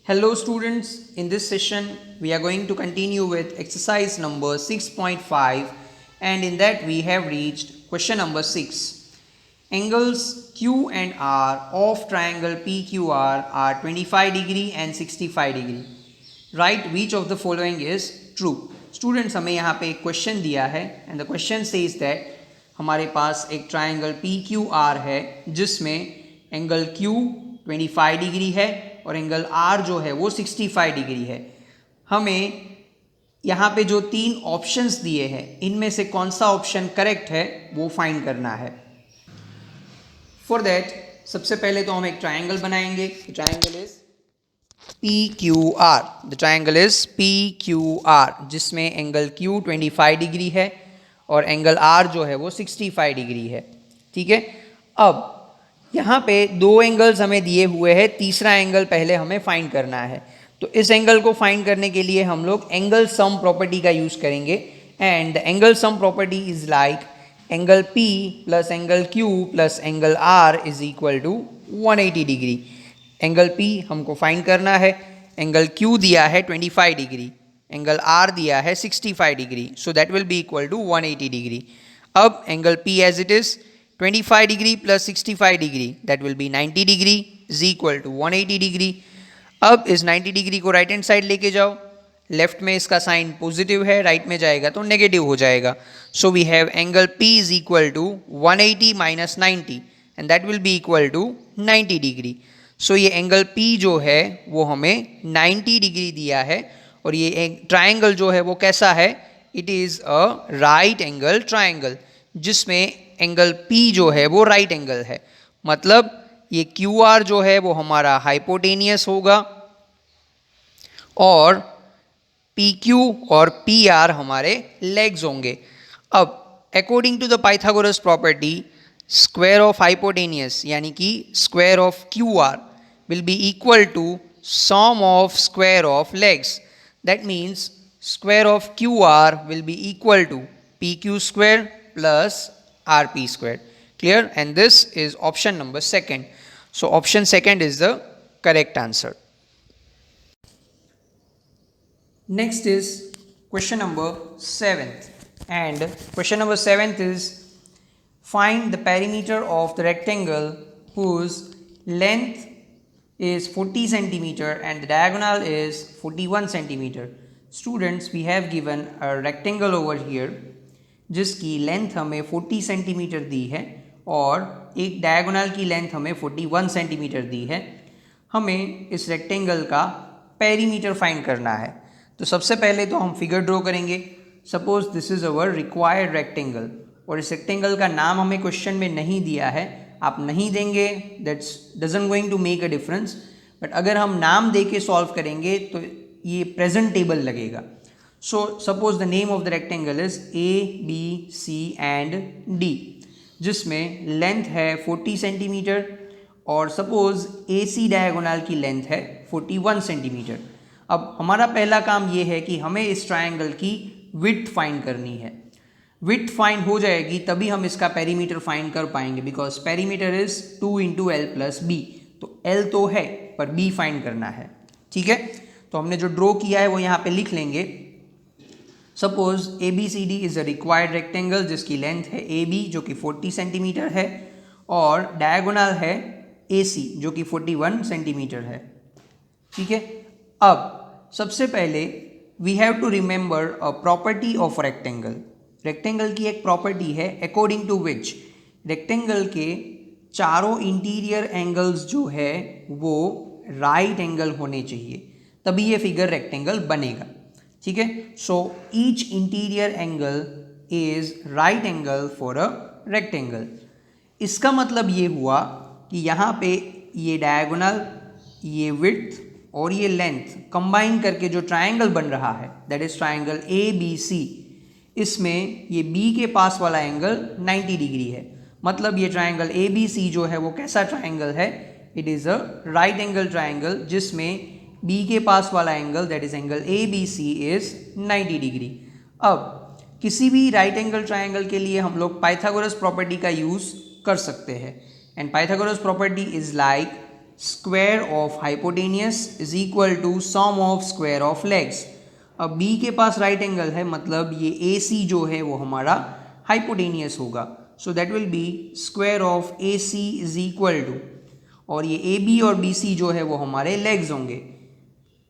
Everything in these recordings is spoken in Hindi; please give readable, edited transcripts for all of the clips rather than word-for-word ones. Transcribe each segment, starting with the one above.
Hello students, in this session we are going to continue with exercise number 6.5 and in that we have reached question number 6. Angles Q and R of triangle PQR are 25 degree and 65 degree. Write which of the following is true. Students हमें यहाँ पे एक क्वेश्चन दिया है and the question says that हमारे पास एक ट्राइंगल PQR है जिसमें एंगल Q 25 डिग्री है और एंगल R जो है वो 65 डिग्री है. हमें यहाँ पे जो तीन ऑप्शंस दिए हैं इनमें से कौन सा ऑप्शन करेक्ट है वो फाइंड करना है. फॉर दैट सबसे पहले तो हम एक ट्राइंगल बनाएंगे. Triangle is PQR. The triangle is PQR जिसमें एंगल Q 25 डिग्री है और एंगल R जो है वो 65 डिग्री है. ठीक है. अब यहाँ पे दो एंगल्स हमें दिए हुए हैं, तीसरा एंगल पहले हमें फाइंड करना है. तो इस एंगल को फाइंड करने के लिए हम लोग एंगल सम प्रॉपर्टी का यूज़ करेंगे and angle sum property is like angle P plus angle Q plus angle R is equal to 180 degree. Angle P हमको फाइंड करना है, एंगल Q दिया है 25 डिग्री, एंगल R दिया है 65 degree, so that will be equal to 180 degree. अब angle P as it is 25 degree plus 65 degree that will be 90 degree is equal to 180 degree. अब इस 90 डिग्री को राइट हैंड साइड लेके जाओ. लेफ्ट में इसका साइन पॉजिटिव है, राइट में जाएगा तो नेगेटिव हो जाएगा. So we have angle P is equal to 180 minus 90 and that will be equal to 90 degree. So ये एंगल P जो है वो हमें 90 डिग्री दिया है और ये ट्राइंगल जो है वो कैसा है, it is a right angle triangle जिसमें एंगल P जो है वो राइट एंगल है. मतलब ये QR जो है वो हमारा हाइपोटेनियस होगा और PQ और PR हमारे लेग्स होंगे. अब according to the Pythagoras property square of hypotenuse यानी कि square of QR will be equal to sum of square of legs. That means square of QR will be equal to PQ square plus RP squared. Clear? And this is option number second. So option second is the correct answer. Next is question number 7th. And question number 7th is find the perimeter of the rectangle whose length is 40 centimeter and the diagonal is 41 centimeter. Students, we have given a rectangle over here जिसकी लेंथ हमें 40 सेंटीमीटर दी है और एक डायगोनल की लेंथ हमें 41 सेंटीमीटर दी है. हमें इस रेक्टेंगल का पेरीमीटर फाइंड करना है. तो सबसे पहले तो हम फिगर ड्रॉ करेंगे. Suppose this is our required rectangle और इस रेक्टेंगल का नाम हमें क्वेश्चन में नहीं दिया है. आप नहीं देंगे that's doesn't going to make a difference, but अगर हम नाम दे के सॉल्व करेंगे तो ये प्रेजेंटेबल लगेगा. So suppose the name of the rectangle is A, B, C and D जिसमें लेंथ है 40 सेंटीमीटर और सपोज AC डायगोनल की लेंथ है 41 सेंटीमीटर. अब हमारा पहला काम ये है कि हमें इस ट्राइंगल की विड्थ फाइंड करनी है. विड्थ फाइंड हो जाएगी तभी हम इसका पेरीमीटर फाइंड कर पाएंगे because perimeter is 2 into L plus B. तो L तो है पर B फाइंड करना है. ठीक है. तो हमने जो ड्रॉ किया है वो यहाँ पे लिख लेंगे. Suppose ABCD is a required rectangle जिसकी लेंथ है AB जो कि 40 सेंटीमीटर है और डायगोनल है AC जो कि 41 सेंटीमीटर है. ठीक है. अब सबसे पहले we have to remember a property of rectangle. Rectangle की एक प्रॉपर्टी है अकॉर्डिंग टू विच रेक्टेंगल के चारों इंटीरियर एंगल्स जो है वो राइट एंगल होने चाहिए तभी ये फिगर रेक्टेंगल बनेगा. ठीक है. So each interior angle is right angle for a rectangle. इसका मतलब ये हुआ कि यहाँ पे ये डायगोनल, ये विड्थ और ये लेंथ कंबाइन करके जो ट्राइंगल बन रहा है दैट इज ट्राइंगल ABC, इसमें ये B के पास वाला एंगल 90 डिग्री है. मतलब ये ट्राइंगल ABC जो है वो कैसा ट्राइंगल है, it is a right angle triangle जिसमें B के पास वाला angle that is angle ABC is 90 degree. अब किसी भी राइट एंगल ट्राइंगल के लिए हम लोग पाइथागोरस प्रॉपर्टी का यूज़ कर सकते हैं and Pythagoras property is like square of hypotenuse is equal to sum of square of legs. अब बी के पास राइट एंगल है, मतलब ये ए सी जो है वो हमारा हाइपोटेनियस होगा। So that will be square of A C is equal to, और ये ए बी और बी सी जो है वो हमारे लेग्स होंगे,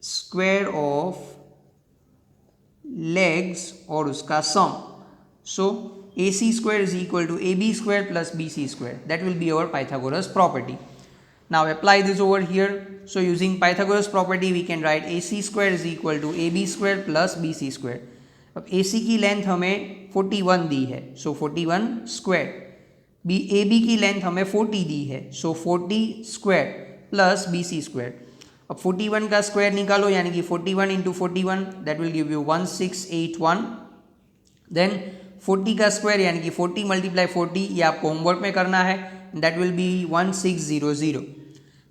स्क्वायर ऑफ लेग्स और उसका sum. So A C square is equal to A B square plus B C square, that will be our Pythagoras property. Now apply this over here. So using Pythagoras property we can write AC square is equal to AB square plus BC square. अब AC की लेंथ हमें 41 दी है, so 41 स्क्वायर। AB की लेंथ हमें 40 दी है, so 40 square plus BC square. अब 41 का स्क्वायर निकालो, यानी कि 41 into 41 that will give you 1681। Then 40 का स्क्वायर यानी कि 40 मल्टीप्लाई 40, ये आपको होमवर्क में करना है, that will be 1600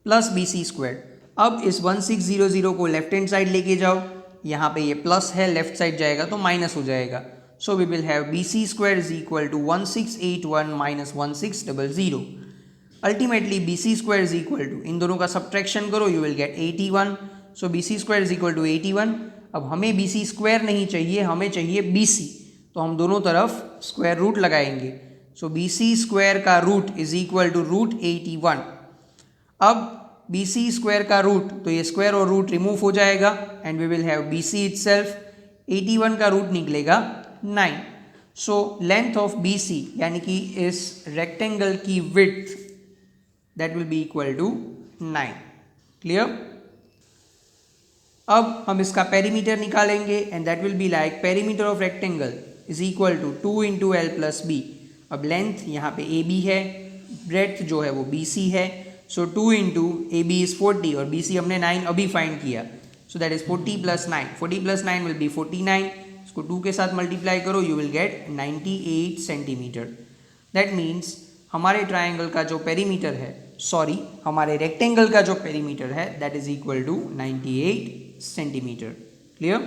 plus B C square. अब इस 1600 को लेफ्ट हैंड साइड लेके जाओ, यहाँ पे ये प्लस है, लेफ्ट साइड जाएगा तो माइनस हो जाएगा। So we will have B C square is equal to 1681 minus 1600। Ultimately B C square is equal to, इन दोनों का सब्ट्रैक्शन करो, you will get 81। So B C square is equal to 81। अब हमें बी सी स्क्वायर नहीं चाहिए, हमें चाहिए बी सी, तो हम दोनों तरफ स्क्वायर रूट लगाएंगे। सो बी सी स्क्वायर का root is equal to root 81। अब बी सी स्क्वायर का रूट, तो ये स्क्वायर और रूट रिमूव हो जाएगा and we will have B C itself. 81 का रूट निकलेगा 9। So length of B C यानी कि इस रेक्टेंगल की width that will be equal to 9। Clear? अब हम इसका पेरीमीटर निकालेंगे and that will be like perimeter of rectangle is equal to 2 into L plus B. अब लेंथ यहाँ पे ए बी है, ब्रेड्थ जो है वो बी सी है, सो 2 इंटू ए बी इज 40 और बी सी हमने 9 अभी फाइंड किया, so that is 40 plus 9। 40 plus 9 will be 49। इसको 2 के साथ मल्टीप्लाई करो, you will gate 98 centimetre. That means हमारे ट्राइंगल का जो पेरीमीटर है, सॉरी हमारे रेक्टेंगल का जो पेरीमीटर है, that is equal to 98 centimetre. Clear?